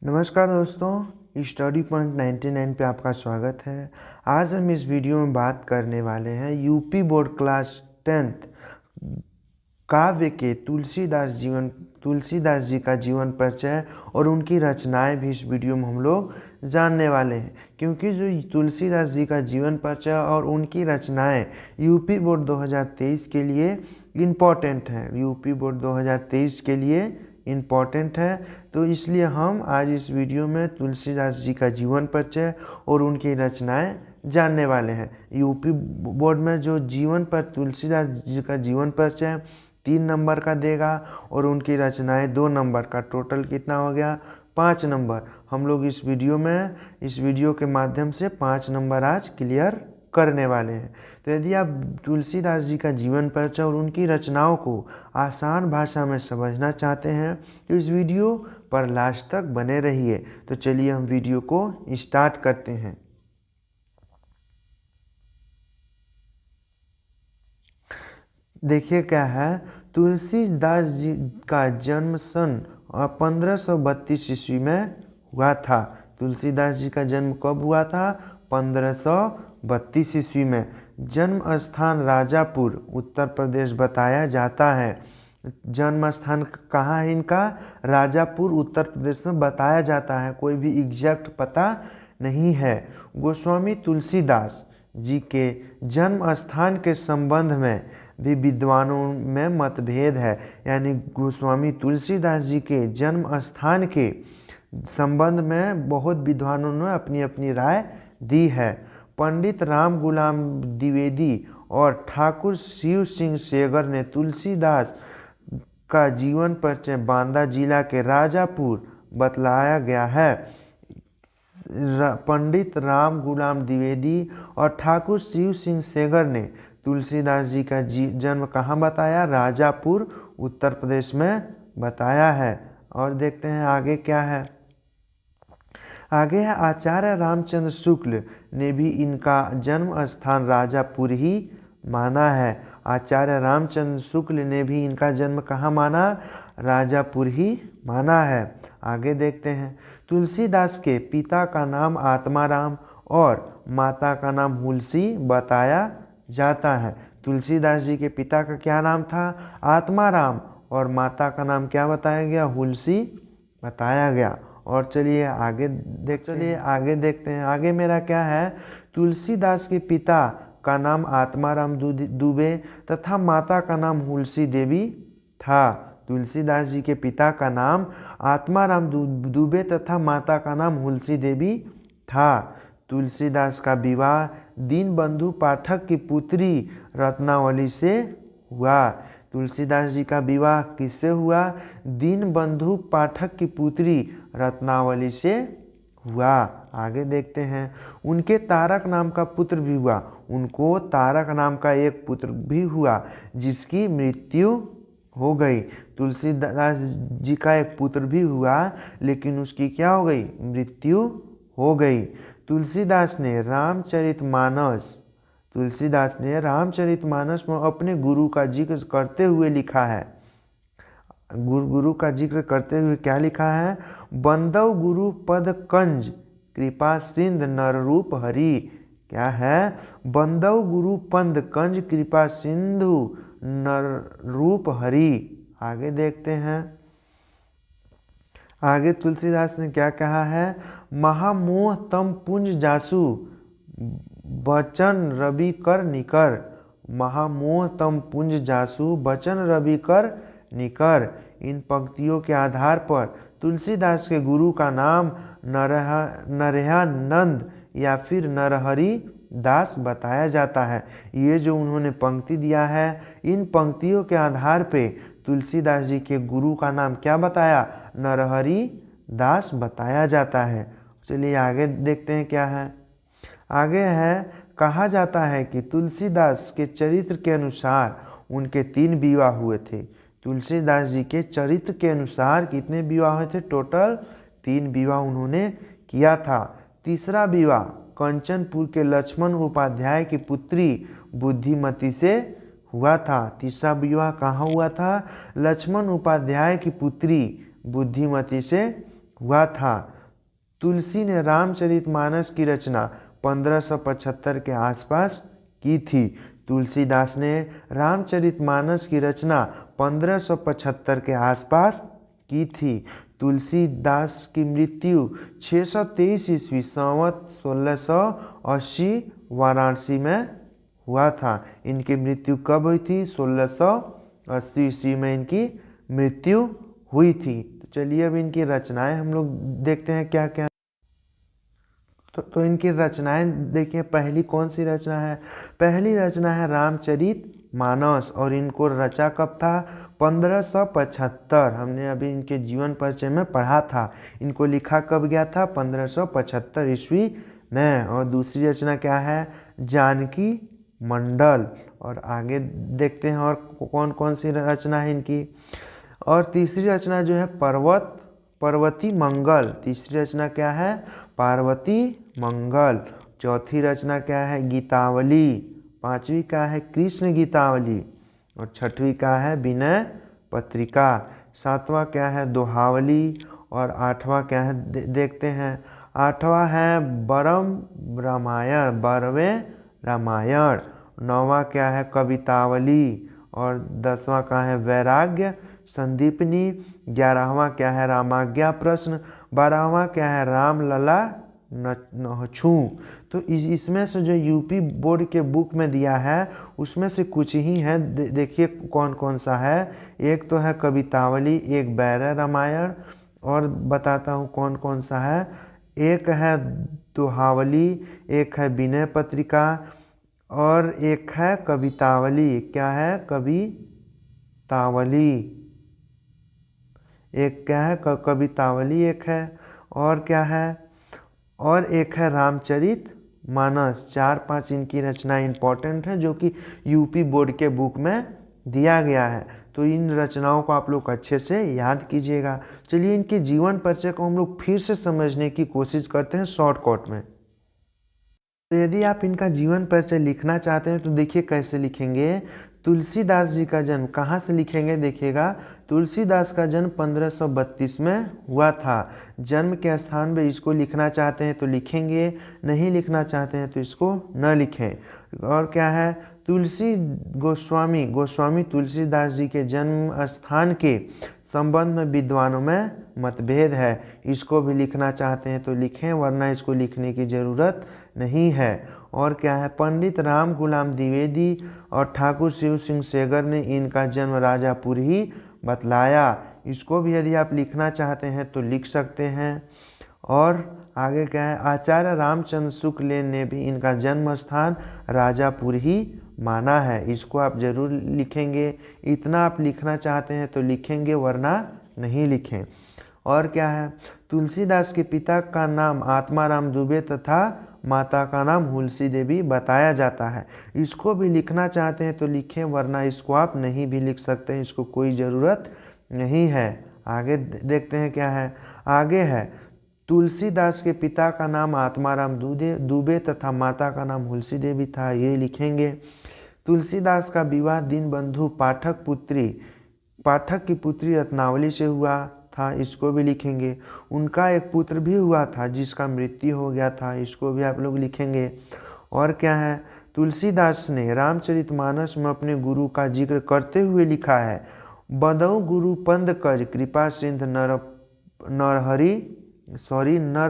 नमस्कार दोस्तों, study point 99 पे आपका स्वागत है। आज हम इस वीडियो में बात करने वाले हैं यूपी बोर्ड क्लास 10th काव्य के तुलसीदास जी का जीवन परिचय और उनकी रचनाएं भी इस वीडियो में हम लोग जानने वाले हैं, क्योंकि जो तुलसीदास जी का जीवन परिचय और उनकी रचनाएं यूपी बोर्ड 2023 के लिए इम्पोर्टेंट हैं। यूपी बोर्ड 2023 के लिए इम्पॉर्टेंट है, तो इसलिए हम आज इस वीडियो में तुलसीदास जी का जीवन परिचय और उनकी रचनाएं जानने वाले हैं। यूपी बोर्ड में जो जीवन पर तुलसीदास जी का जीवन परिचय 3 नंबर का देगा और उनकी रचनाएं 2 नंबर का, टोटल कितना हो गया 5 नंबर। हम लोग इस वीडियो के माध्यम से 5 नंबर आज क्लियर करने वाले हैं। तो यदि आप तुलसीदास जी का जीवन परिचय और उनकी रचनाओं को आसान भाषा में समझना चाहते हैं तो इस वीडियो पर लास्ट तक बने रहिए। तो चलिए हम वीडियो को स्टार्ट करते हैं। देखिए क्या है, तुलसीदास जी का जन्म सन 1532 ईस्वी में हुआ था। तुलसीदास जी का जन्म कब हुआ था? 1532 ईस्वी में। जन्म स्थान राजापुर उत्तर प्रदेश बताया जाता है। जन्म स्थान कहाँ है इनका? राजापुर उत्तर प्रदेश में बताया जाता है, कोई भी एग्जैक्ट पता नहीं है। गोस्वामी तुलसीदास जी के जन्म स्थान के संबंध में भी विद्वानों में मतभेद है, यानी गोस्वामी तुलसीदास जी के जन्म स्थान के संबंध में बहुत विद्वानों ने अपनी अपनी राय दी है। पंडित राम गुलाम द्विवेदी और ठाकुर शिव सिंह सेगर ने तुलसीदास का जीवन परिचय बांदा जिला के राजापुर बतलाया गया है। पंडित राम गुलाम द्विवेदी और ठाकुर शिव सिंह सेगर ने तुलसीदास जी का जन्म कहाँ बताया? राजापुर उत्तर प्रदेश में बताया है। और देखते हैं आगे क्या है। आगे है आचार्य रामचंद्र शुक्ल ने भी इनका जन्म स्थान राजापुर ही माना है। आचार्य रामचंद्र शुक्ल ने भी इनका जन्म कहाँ माना? राजापुर ही माना है। आगे देखते हैं। तुलसीदास के पिता का नाम आत्माराम और माता का नाम हुलसी बताया जाता है। तुलसीदास जी के पिता का क्या नाम था? आत्माराम, और माता का नाम क्या बताया गया? हुलसी बताया गया। और चलिए आगे देखते हैं। आगे मेरा क्या है? तुलसीदास के पिता का नाम आत्माराम दुबे तथा माता का नाम हुलसी देवी था। तुलसीदास जी के पिता का नाम आत्माराम दुबे तथा माता का नाम हुलसी देवी था। तुलसीदास का विवाह दीनबंधु पाठक की पुत्री रत्नावली से हुआ। तुलसीदास जी का विवाह किससे हुआ? दीनबंधु पाठक की पुत्री रत्नावली से हुआ। आगे देखते हैं। उनके तारक नाम का पुत्र भी हुआ। उनको तारक नाम का एक पुत्र भी हुआ जिसकी मृत्यु हो गई। तुलसीदास जी का एक पुत्र भी हुआ, लेकिन उसकी क्या हो गई? मृत्यु हो गई। तुलसीदास ने रामचरितमानस में अपने गुरु का जिक्र करते हुए लिखा है। गुरु का जिक्र करते हुए क्या लिखा है? बंदव गुरु पद कंज कृपा सिंध नर रूप हरि। क्या है? बंदव गुरु पद कंज कृपा सिंधु नर रूप हरि। आगे देखते हैं। आगे तुलसीदास ने क्या कहा है? महामोह तम पुंज जासु बचन रवि कर निकर। महामोह तम पुंज जासु बचन रवि कर निकर। इन पंक्तियों के आधार पर तुलसीदास के गुरु का नाम नरहयानंद या फिर नरहरि दास बताया जाता है। ये जो उन्होंने पंक्ति दिया है, इन पंक्तियों के आधार पे तुलसीदास जी के गुरु का नाम क्या बताया? नरहरि दास बताया जाता है। चलिए आगे देखते हैं क्या है। आगे है, कहा जाता है कि तुलसीदास के चरित्र के अनुसार उनके 3 विवाह हुए थे। तुलसीदास जी के चरित्र के अनुसार कितने विवाह हुए थे? टोटल 3 विवाह उन्होंने किया था। तीसरा विवाह कंचनपुर के लक्ष्मण उपाध्याय की पुत्री बुद्धिमती से हुआ था। तीसरा विवाह कहाँ हुआ था? लक्ष्मण उपाध्याय की पुत्री बुद्धिमती से हुआ था। तुलसी ने रामचरितमानस की रचना 1575 के आसपास की थी। तुलसीदास ने रामचरितमानस की रचना 1575 के आसपास की थी। तुलसीदास की मृत्यु 623 ईस्वी संवत 1680 वाराणसी में हुआ था। इनकी मृत्यु कब हुई थी? 1680 ईस्वी में इनकी मृत्यु हुई थी। तो चलिए अब इनकी रचनाएं हम लोग देखते हैं क्या क्या। तो इनकी रचनाएं देखिए, पहली कौन सी रचना है? पहली रचना है रामचरित मानस, और इनको रचा कब था? 1575। हमने अभी इनके जीवन परिचय में पढ़ा था। इनको लिखा कब गया था? 1575 ईस्वी में। और दूसरी रचना क्या है? जानकी मंडल। और आगे देखते हैं और कौन कौन सी रचना है इनकी। और तीसरी रचना जो है पार्वती मंगल। तीसरी रचना क्या है? पार्वती मंगल। चौथी रचना क्या है? गीतावली। पांचवी क्या है? कृष्ण गीतावली। और छठवीं क्या है? विनय पत्रिका। सातवां क्या है? दोहावली। और आठवां क्या है? देखते हैं। आठवां है बरम रामायण, 12वें रामायण। नौवां क्या है? कवितावली। और 10वां क्या है? वैराग्य संदीपनी। 11वां क्या है? रामाज्ञा प्रश्न। 12वां क्या है? रामलला नहछू। तो इसमें से जो यूपी बोर्ड के बुक में दिया है उसमें से कुछ ही है। देखिए कौन कौन सा है। एक तो है कवितावली, एक बैरय रामायण, और बताता हूँ कौन कौन सा है। एक है दोहावली, एक है विनय पत्रिका, और एक है कवितावली। क्या है? कवितावली। एक क्या है? कवितावली एक है। और क्या है? और एक है रामचरित मानस। 4-5 इनकी रचना इंपॉर्टेंट है जो कि यूपी बोर्ड के बुक में दिया गया है। तो इन रचनाओं को आप लोग अच्छे से याद कीजिएगा। चलिए इनके जीवन परिचय को हम लोग फिर से समझने की कोशिश करते हैं शॉर्टकट में। तो यदि आप इनका जीवन परिचय लिखना चाहते हैं तो देखिए कैसे लिखेंगे। तुलसीदास जी का जन्म कहाँ से लिखेंगे? देखिएगा, तुलसीदास का जन्म 1532 में हुआ था। जन्म के स्थान पे इसको लिखना चाहते हैं तो लिखेंगे, नहीं लिखना चाहते हैं तो इसको न लिखें। और क्या है? तुलसी गोस्वामी तुलसीदास जी के जन्म स्थान के संबंध में विद्वानों में मतभेद है। इसको भी लिखना चाहते हैं तो लिखें, वरना इसको लिखने की ज़रूरत नहीं है। और क्या है? पंडित राम गुलाम द्विवेदी और ठाकुर शिव सिंह सेगर ने इनका जन्म राजापुर ही बतलाया। इसको भी यदि आप लिखना चाहते हैं तो लिख सकते हैं। और आगे क्या है? आचार्य रामचंद्र शुक्ल ने भी इनका जन्म स्थान राजापुर ही माना है। इसको आप जरूर लिखेंगे। इतना आप लिखना चाहते हैं तो लिखेंगे, वरना नहीं लिखें। और क्या है? तुलसीदास के पिता का नाम आत्माराम दुबे तथा माता का नाम हुलसी देवी बताया जाता है। इसको भी लिखना चाहते हैं तो लिखें, वरना इसको आप नहीं भी लिख सकते हैं। इसको कोई ज़रूरत नहीं है। आगे देखते हैं क्या है। आगे है तुलसीदास के पिता का नाम आत्माराम दुबे तथा माता का नाम हुलसी देवी था। ये लिखेंगे। तुलसीदास का विवाह दीनबंधु पाठक की पुत्री रत्नावली से हुआ था। इसको भी लिखेंगे। उनका एक पुत्र भी हुआ था जिसका मृत्यु हो गया था। इसको भी आप लोग लिखेंगे। और क्या है? तुलसीदास ने रामचरितमानस में अपने गुरु का जिक्र करते हुए लिखा है, बदऊ गुरु पंद कज कृपा सिंध नर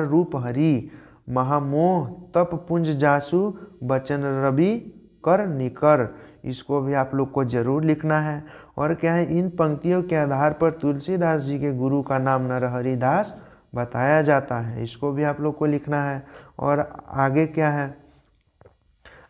रूप हरि, महामोह तप पुंज जासु बचन रवि कर निकर। इसको भी आप लोग को जरूर लिखना है। और क्या है? इन पंक्तियों के आधार पर तुलसीदास जी के गुरु का नाम नरहरि दास बताया जाता है। इसको भी आप लोग को लिखना है। और आगे क्या है?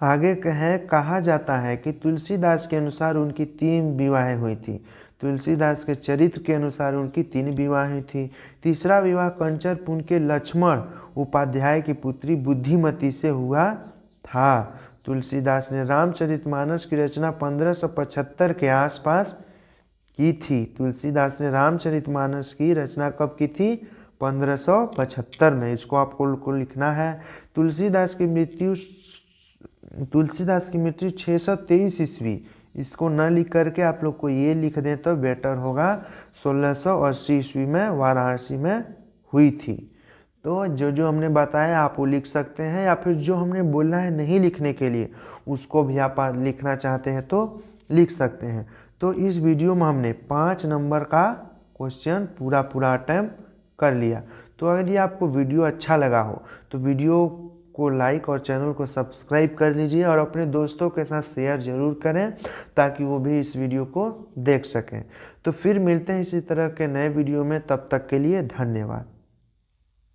आगे कहा जाता है कि तुलसीदास के अनुसार उनकी 3 विवाहें हुई थी। तुलसीदास के चरित्र के अनुसार उनकी 3 विवाहें थी। तीसरा विवाह कंचरपुर के लक्ष्मण उपाध्याय की पुत्री बुद्धिमती से हुआ था। तुलसीदास ने रामचरितमानस की रचना 1575 के आसपास की थी। तुलसीदास ने रामचरितमानस की रचना कब की थी? 1575 में। इसको आपको लिखना है। तुलसीदास की मृत्यु 623 ईस्वी। इसको न लिख करके आप लोग को ये लिख दें तो बेटर होगा। 1680 ईस्वी में वाराणसी में हुई थी। तो जो जो हमने बताया आप वो लिख सकते हैं, या फिर जो हमने बोला है नहीं लिखने के लिए उसको भी आप लिखना चाहते हैं तो लिख सकते हैं। तो इस वीडियो में हमने 5 नंबर का क्वेश्चन पूरा अटेम्प्ट कर लिया। तो अगर ये आपको वीडियो अच्छा लगा हो तो वीडियो को लाइक और चैनल को सब्सक्राइब कर लीजिए और अपने दोस्तों के साथ शेयर ज़रूर करें ताकि वो भी इस वीडियो को देख सकें। तो फिर मिलते हैं इसी तरह के नए वीडियो में, तब तक के लिए धन्यवाद।